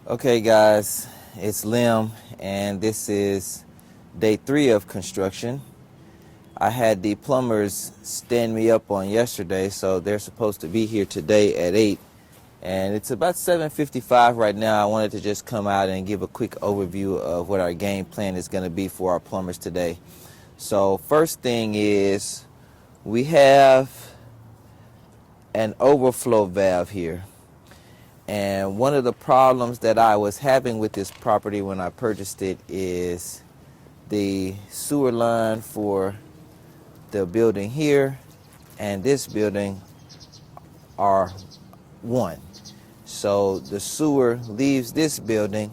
Okay, guys, it's Lem, and this is day 3 of construction. I had the plumbers stand me up on yesterday, so they're supposed to be here today at 8, and it's about 7:55 right now. I wanted to just come out and give a quick overview of what our game plan is going to be for our plumbers today. So first thing is we have an overflow valve here. And one of the problems that I was having with this property when I purchased it is the sewer line for the building here and this building are one. So the sewer leaves this building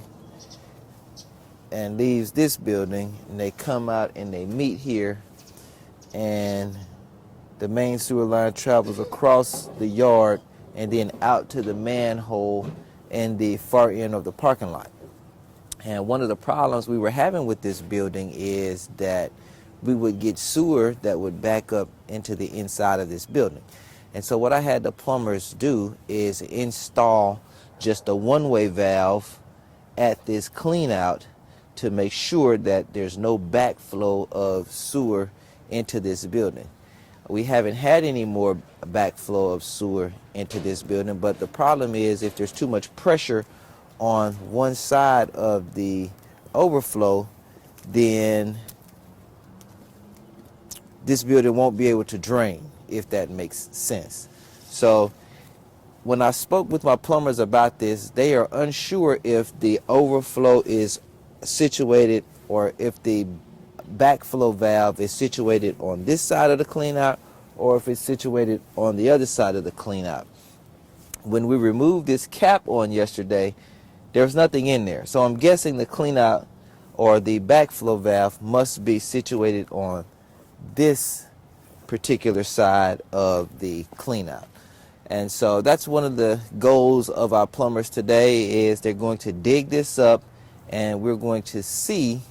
and leaves this building, and they come out and they meet here, and the main sewer line travels across the yard and then out to the manhole in the far end of the parking lot. And one of the problems we were having with this building is that we would get sewer that would back up into the inside of this building. And so what I had the plumbers do is install just a one-way valve at this clean out to make sure that there's no backflow of sewer into this building. We haven't had any more backflow of sewer into this building, but the problem is if there's too much pressure on one side of the overflow, then this building won't be able to drain, if that makes sense. So when I spoke with my plumbers about this, they are unsure if the overflow is situated or if the backflow valve is situated on this side of the clean out or if it's situated on the other side of the clean out. When we removed this cap on yesterday, there was nothing in there. So I'm guessing the clean out or the backflow valve must be situated on this particular side of the clean out. And so that's one of the goals of our plumbers today is they're going to dig this up and we're going to see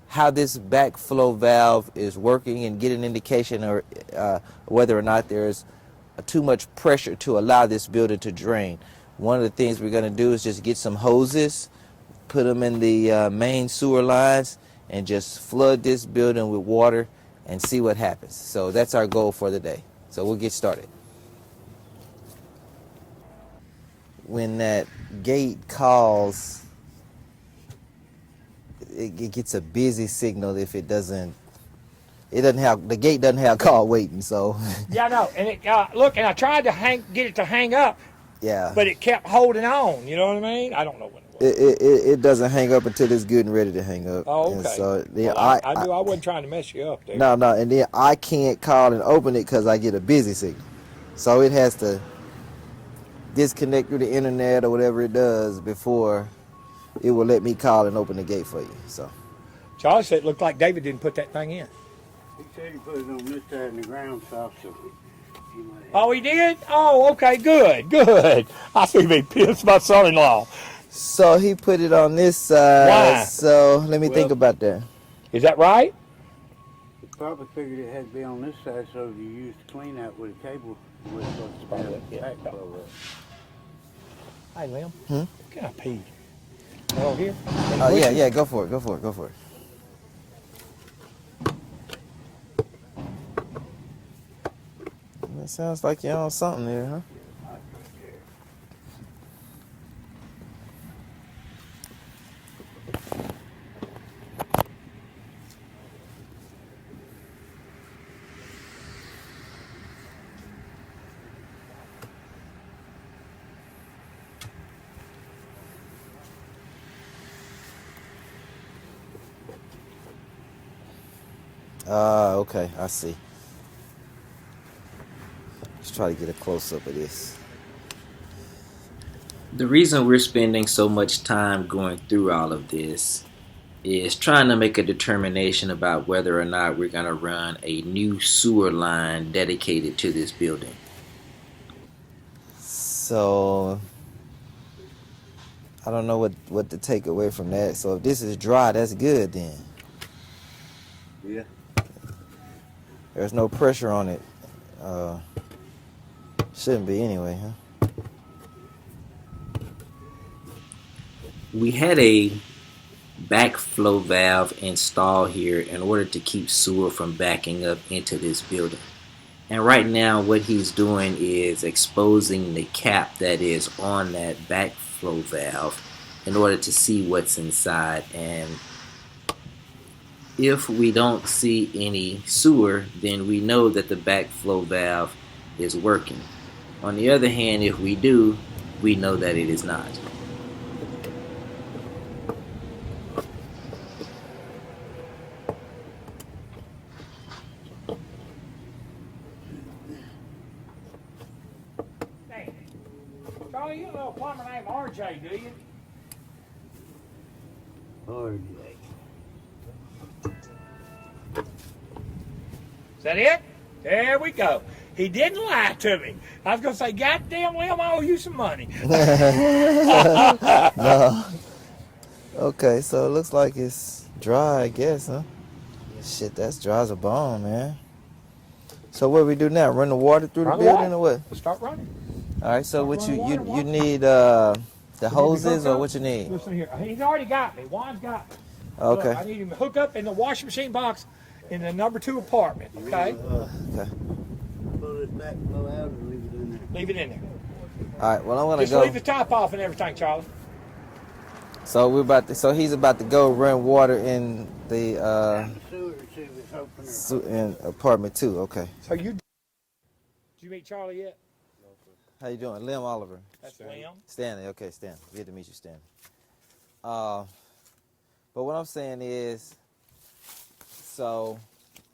how this backflow valve is working and get an indication or whether or not there's too much pressure to allow this building to drain. One of the things we're going to do is just get some hoses, put them in the main sewer lines, and just flood this building with water and see what happens. So that's our goal for the day. So we'll get started. When that gate calls, it gets a busy signal if it doesn't have, the gate doesn't have call waiting, so. Yeah, I know. And it, look, and I tried to get it to hang up, Yeah. but it kept holding on. You know what I mean? I don't know when it was. It doesn't hang up until it's good and ready to hang up. Oh, And okay. so then Well, I knew I wasn't trying to mess you up there. no, and then I can't call and open it because I get a busy signal. So it has to disconnect through the internet or whatever it does before it will let me call and open the gate for you. So Charlie said it looked like David didn't put that thing in. He said he put it on this side and the ground soft, so he might have. Oh, he did? Oh, okay, good. I see me pissed my son-in-law. So he put it on this side. Why? So let me think Well- about that. Is that right? He probably figured it had to be on this side, so you used to clean out with a cable with Probably, the yeah. backflow up. Hey, Lim. Hmm? Can I pee? Oh, here? Oh yeah, go for it. It sounds like you're on something there, huh? Okay, I see. Let's try to get a close-up of this. The reason we're spending so much time going through all of this is trying to make a determination about whether or not we're going to run a new sewer line dedicated to this building. So I don't know what to take away from that. So if this is dry, that's good then. Yeah. There's no pressure on it. Shouldn't be anyway, huh? We had a backflow valve installed here in order to keep sewer from backing up into this building. And right now what he's doing is exposing the cap that is on that backflow valve in order to see what's inside. And if we don't see any sewer, then we know that the backflow valve is working. On the other hand, if we do, we know that it is not. Hey, Charlie, you know a plumber named RJ, do you? Hard. Is that it? There we go. He didn't lie to me. I was going to say, goddamn, Lem, I owe you some money. No. Okay, so it looks like it's dry, I guess, huh? Shit, that's dry as a bone, man. So what do we do now? Run the water through the Run the building water. or what? Let's start running. All right, so what you Water. need the hoses or what you need? Listen here. He's already got me. Juan's got me. Okay. Look, I need him to hook up in the washing machine box in the number 2 apartment, okay? Okay. Pull this back, pull out, and leave it in there. Leave it in there. All right. Well, I'm gonna Just go. leave the top off and everything, Charlie. So he's about to go run water in the Sewer, see if it's open or in apartment 2. Okay. So did you meet Charlie yet? How you doing, Lemuel Oliver? That's Liam. Stanley. Okay, Stanley. Good to meet you, Stanley. But what I'm saying is, so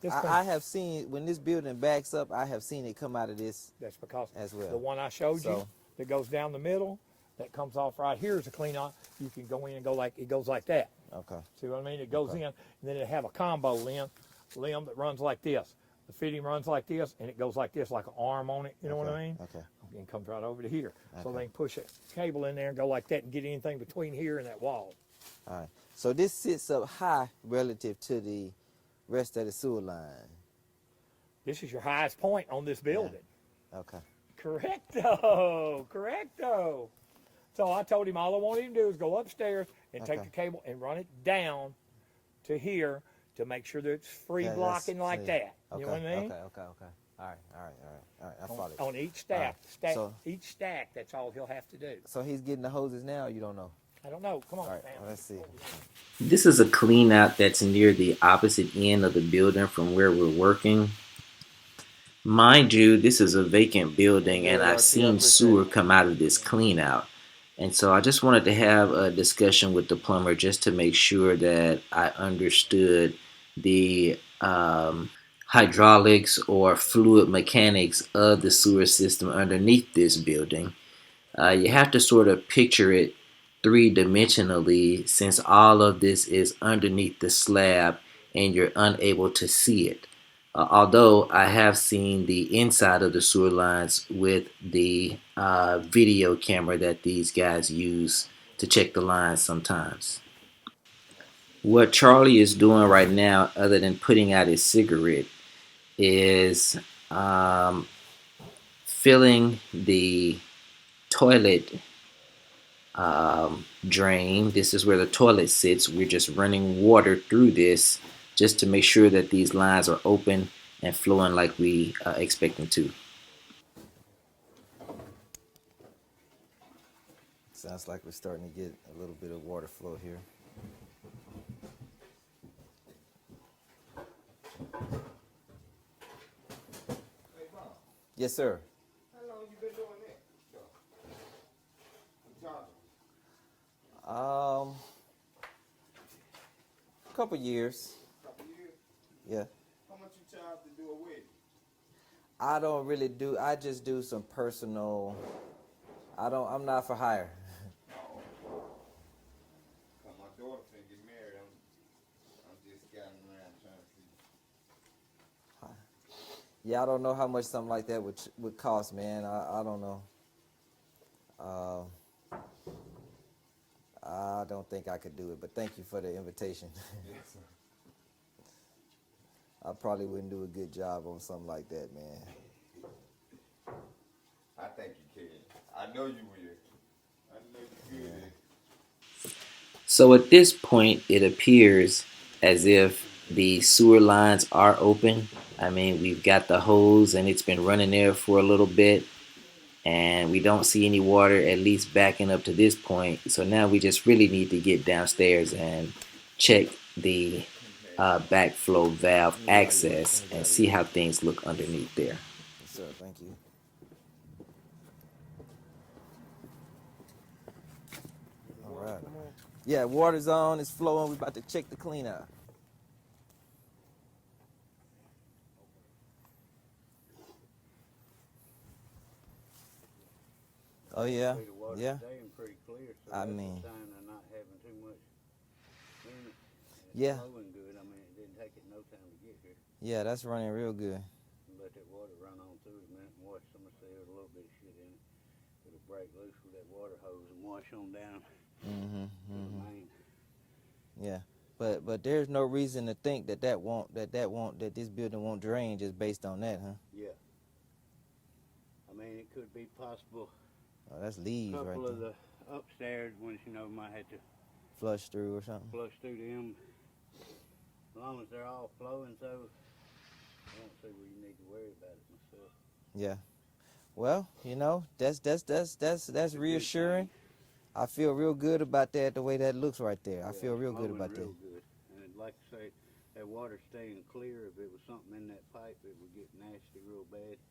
I have seen when this building backs up, I have seen it come out of this. That's because as well. the one I showed you that goes down the middle, that comes off right here is a clean out. You can go in and it goes like that. Okay. See what I mean? It goes in, and then it have a combo limb that runs like this. The fitting runs like this, and it goes like this, like an arm on it. You know what I mean? Okay. And it comes right over to here. So they can push a cable in there and go like that and get anything between here and that wall. All right. So this sits up high relative to the rest of the sewer line. This is your highest point on this building. Yeah. Okay. Correcto. So I told him all I wanted him to do is go upstairs and take the cable and run it down to here to make sure that it's free blocking like that. Okay. You know what I mean? Okay. All right. I follow you. On each stack, So- each stack, that's all he'll have to do. So he's getting the hoses now, or you don't know? I don't know. Come on, All right. man. Well, let's see. This is a clean out that's near the opposite end of the building from where we're working. Mind you, this is a vacant building and I've seen sewer come out of this clean out. And so I just wanted to have a discussion with the plumber just to make sure that I understood the hydraulics or fluid mechanics of the sewer system underneath this building. You have to sort of picture it three-dimensionally since all of this is underneath the slab and you're unable to see it. Although I have seen the inside of the sewer lines with the video camera that these guys use to check the lines sometimes. What Charlie is doing right now, other than putting out his cigarette, is filling the toilet drain. This is where the toilet sits. We're just running water through this just to make sure that these lines are open and flowing like we expect them to. Sounds like we're starting to get a little bit of water flow here. Yes, sir. How long you been doing that? A couple years. Couple years? Yeah. How much you charge to do a wedding? I don't really do. I just do some personal. I'm not for hire. Cause my daughter finna get married. I'm just getting around trying to see. Yeah, I don't know how much something like that would cost, man. I don't know. I don't think I could do it, but thank you for the invitation. Yes, sir. I probably wouldn't do a good job on something like that, man. I think you can. I know you will. I know you could. So at this point, it appears as if the sewer lines are open. I mean, we've got the hose and it's been running there for a little bit, and we don't see any water, at least backing up to this point. So now we just really need to get downstairs and check the backflow valve Let me grab you one. Let access me and grab see you one. how things look underneath there. Yes, sir. Thank you. All right. Yeah, water's on. It's flowing. We're about to check the clean out. Oh yeah, The water's yeah. staying pretty clear, so I that's mean, a sign of not having too much in it. And it's yeah, flowing good. I mean, it didn't take it no time to get here. yeah. That's running real good. Let that water run on through it a minute and wash some of the a little bit of shit in it. It'll break loose with that water hose and wash on down Mm-hmm. to the main. Yeah, but there's no reason to think that that this building won't drain just based on that, huh? Yeah. I mean, it could be possible. Oh, that's A leaves right couple of there. the upstairs ones, might have to Flush through or something. flush through them. As long as they're all flowing, so I don't see where you need to worry about it myself. Yeah. Well, that's reassuring. I feel real good about that. The way that looks right there, I Yeah, feel it's real good flowing about that. real good. And like I say, that water staying clear. If it was something in that pipe, it would get nasty real bad.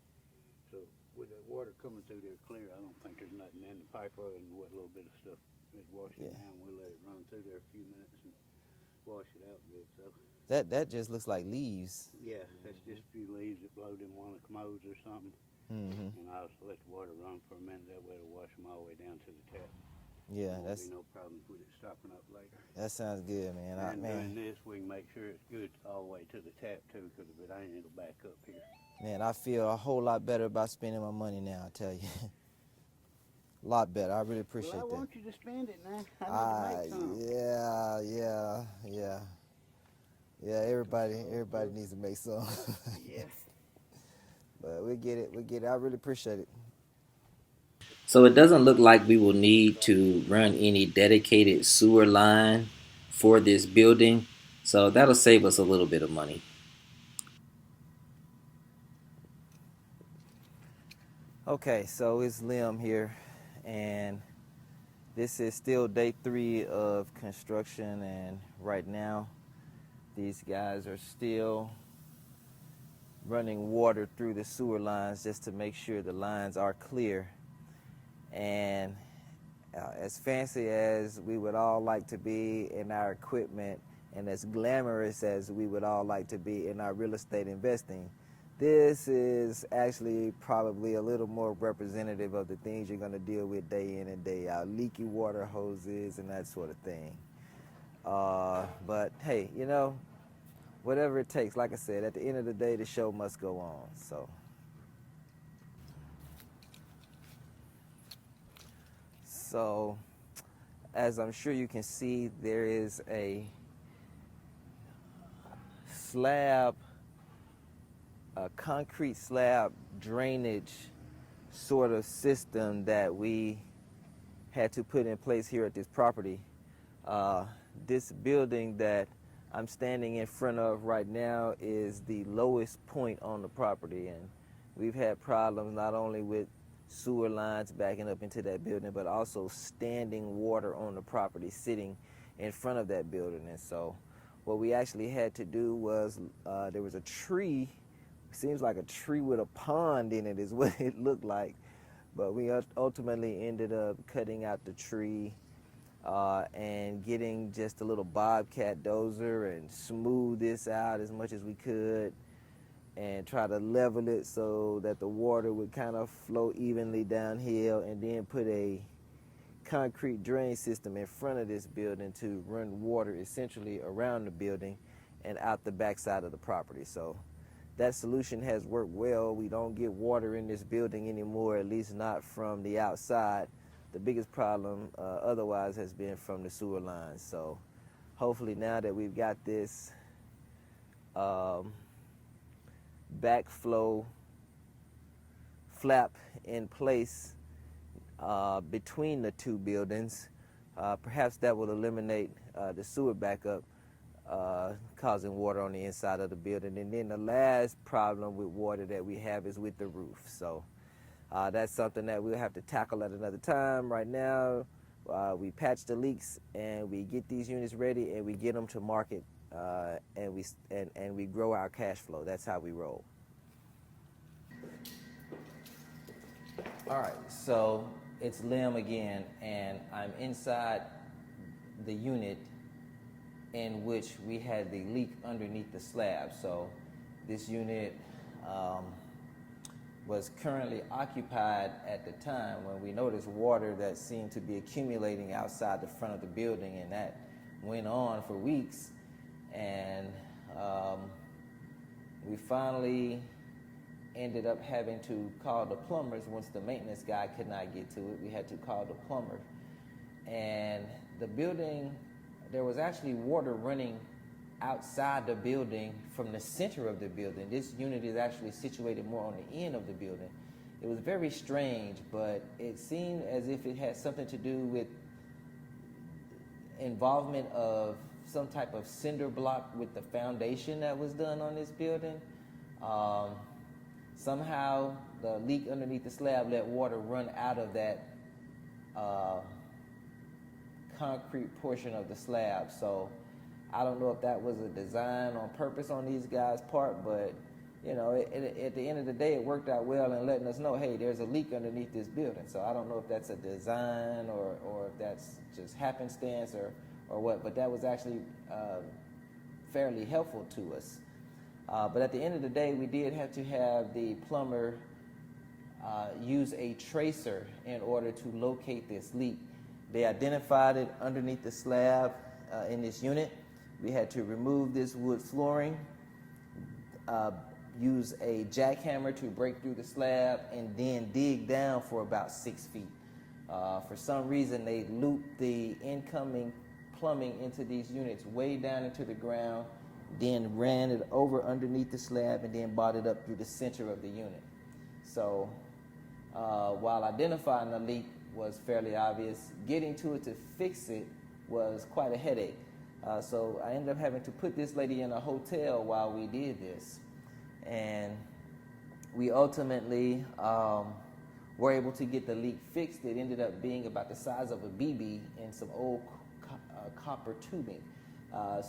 So with that water coming through there clear, I don't think there's nothing in the pipe other than what little bit of stuff is washing Yeah. down. We'll let it run through there a few minutes and wash it out good. So That just looks like leaves. yeah, that's just a few leaves that blowed in one of the commodes or something. Mm-hmm. And I'll just let the water run for a minute. That way it'll wash them all the way down to the tap. Yeah, There won't be no problems with it stopping up later. that sounds good, man. And doing Man, this, we can make sure it's good all the way to the tap too, because if it ain't, it'll back up here. man, I feel a whole lot better about spending my money now. I tell you, a lot better. I really appreciate Well, I that. want you to spend it now. I need to make some. Yeah. Everybody needs to make some. Yeah. But we get it. I really appreciate it. So it doesn't look like we will need to run any dedicated sewer line for this building. So that'll save us a little bit of money. Okay, so it's Lim here, and this is still day 3 of construction, and right now these guys are still running water through the sewer lines just to make sure the lines are clear. And as fancy as we would all like to be in our equipment, and as glamorous as we would all like to be in our real estate investing, this is actually probably a little more representative of the things you're going to deal with day in and day out, leaky water hoses and that sort of thing. But hey, whatever it takes, like I said, at the end of the day, the show must go on. So as I'm sure you can see, there is a slab, a concrete slab drainage sort of system that we had to put in place here at this property. This building that I'm standing in front of right now is the lowest point on the property, and we've had problems not only with sewer lines backing up into that building, but also standing water on the property sitting in front of that building. And so what we actually had to do was, there was a tree, seems like a tree with a pond in it is what it looked like, but we ultimately ended up cutting out the tree and getting just a little bobcat dozer and smooth this out as much as we could and try to level it so that the water would kind of flow evenly downhill, and then put a concrete drain system in front of this building to run water essentially around the building and out the backside of the property. So that solution has worked well. We don't get water in this building anymore, at least not from the outside. The biggest problem otherwise has been from the sewer lines. So hopefully now that we've got this backflow flap in place between the two buildings, Perhaps that will eliminate the sewer backup, causing water on the inside of the building. And then the last problem with water that we have is with the roof. So that's something that we'll have to tackle at another time. Right now, we patch the leaks and we get these units ready and we get them to market, and we grow our cash flow. That's how we roll. All right, so it's Lem again, and I'm inside the unit in which we had the leak underneath the slab. So this unit was currently occupied at the time when we noticed water that seemed to be accumulating outside the front of the building, and that went on for weeks. And we finally ended up having to call the plumbers. Once the maintenance guy could not get to it, we had to call the plumber. And the building, there was actually water running outside the building from the center of the building. This unit is actually situated more on the end of the building. It was very strange, but it seemed as if it had something to do with involvement of some type of cinder block with the foundation that was done on this building. Somehow the leak underneath the slab let water run out of that concrete portion of the slab. So I don't know if that was a design on purpose on these guys' part, but you know, at the end of the day, it worked out well in letting us know, hey, there's a leak underneath this building. So I don't know if that's a design or if that's just happenstance or what, but that was actually fairly helpful to us. But at the end of the day, we did have to have the plumber use a tracer in order to locate this leak. They identified it underneath the slab in this unit. We had to remove this wood flooring, use a jackhammer to break through the slab, and then dig down for about 6 feet. For some reason, they looped the incoming plumbing into these units way down into the ground, then ran it over underneath the slab, and then brought it up through the center of the unit. So while identifying the leak was fairly obvious, getting to it to fix it was quite a headache. So I ended up having to put this lady in a hotel while we did this. And we ultimately were able to get the leak fixed. It ended up being about the size of a BB in some old copper tubing.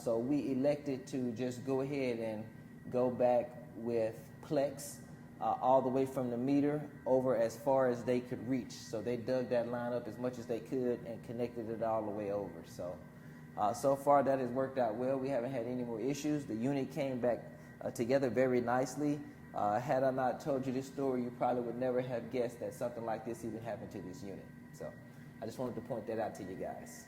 So we elected to just go ahead and go back with Plex all the way from the meter over as far as they could reach. So they dug that line up as much as they could and connected it all the way over. So far that has worked out well. We haven't had any more issues. The unit came back together very nicely. Had I not told you this story, you probably would never have guessed that something like this even happened to this unit. So I just wanted to point that out to you guys.